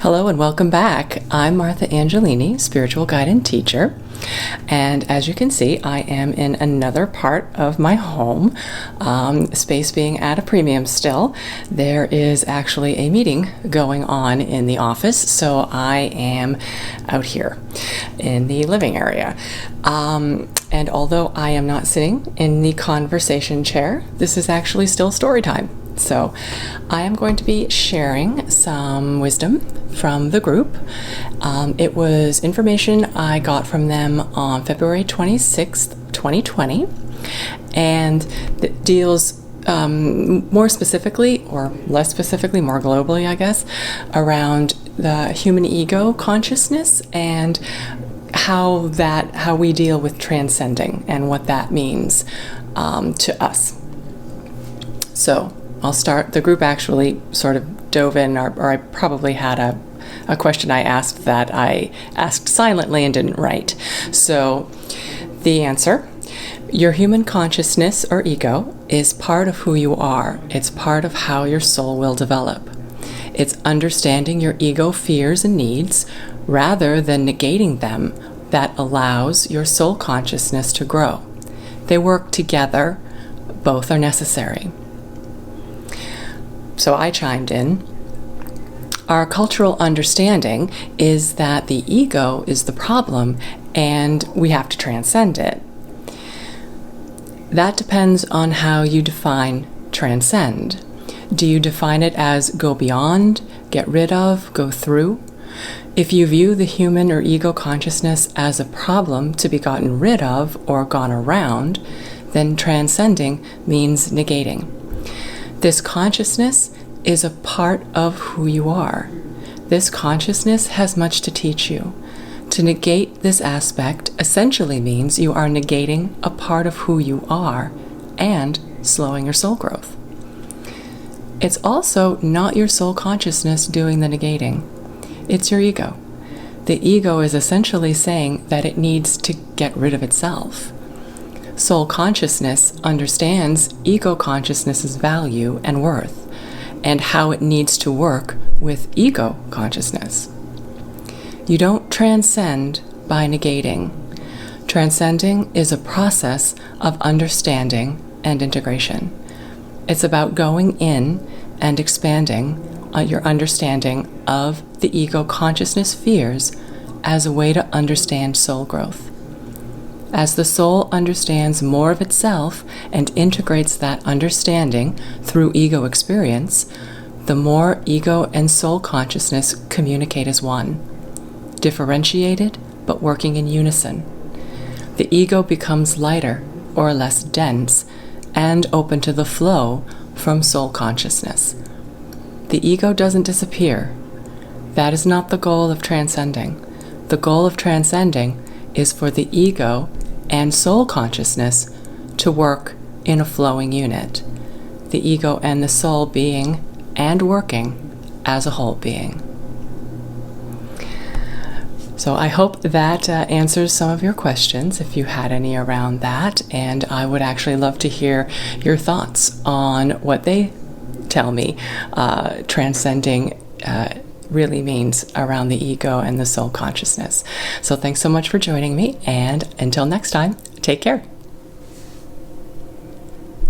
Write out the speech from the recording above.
Hello and welcome back. I'm Martha Angelini, spiritual guide and teacher. And as you can see, I am in another part of my home, space being at a premium still. There is actually a meeting going on in the office, so I am out here in the living area. And although I am not sitting in the conversation chair, this is actually still story time. So I am going to be sharing some wisdom from the group. It was information I got from them on February 26th, 2020, and it deals more specifically, or less specifically, more globally, I guess, around the human ego consciousness and how we deal with transcending and what that means to us. So I'll start. The group actually sort of dove in, or I probably had a question I asked that I asked silently and didn't write. So the answer: your human consciousness or ego is part of who you are. It's part of how your soul will develop. It's understanding your ego fears and needs rather than negating them that allows your soul consciousness to grow. They work together. Both are necessary. So I chimed in. Our cultural understanding is that the ego is the problem and we have to transcend it. That depends on how you define transcend. Do you define it as go beyond, get rid of, go through? If you view the human or ego consciousness as a problem to be gotten rid of or gone around, then transcending means negating. This consciousness is a part of who you are. This consciousness has much to teach you. To negate this aspect essentially means you are negating a part of who you are and slowing your soul growth. It's also not your soul consciousness doing the negating. It's your ego. The ego is essentially saying that it needs to get rid of itself. Soul consciousness understands ego consciousness's value and worth, and how it needs to work with ego consciousness. You don't transcend by negating. Transcending is a process of understanding and integration. It's about going in and expanding your understanding of the ego consciousness fears as a way to understand soul growth. As the soul understands more of itself and integrates that understanding through ego experience, the more ego and soul consciousness communicate as one, differentiated but working in unison. The ego becomes lighter or less dense and open to the flow from soul consciousness. The ego doesn't disappear. That is not the goal of transcending. The goal of transcending is for the ego and soul consciousness to work in a flowing unit, the ego and the soul being and working as a whole being. So I hope that answers some of your questions, if you had any around that, and I would actually love to hear your thoughts on what they tell me transcending really means around the ego and the soul consciousness. So thanks so much for joining me, and until next time, take care.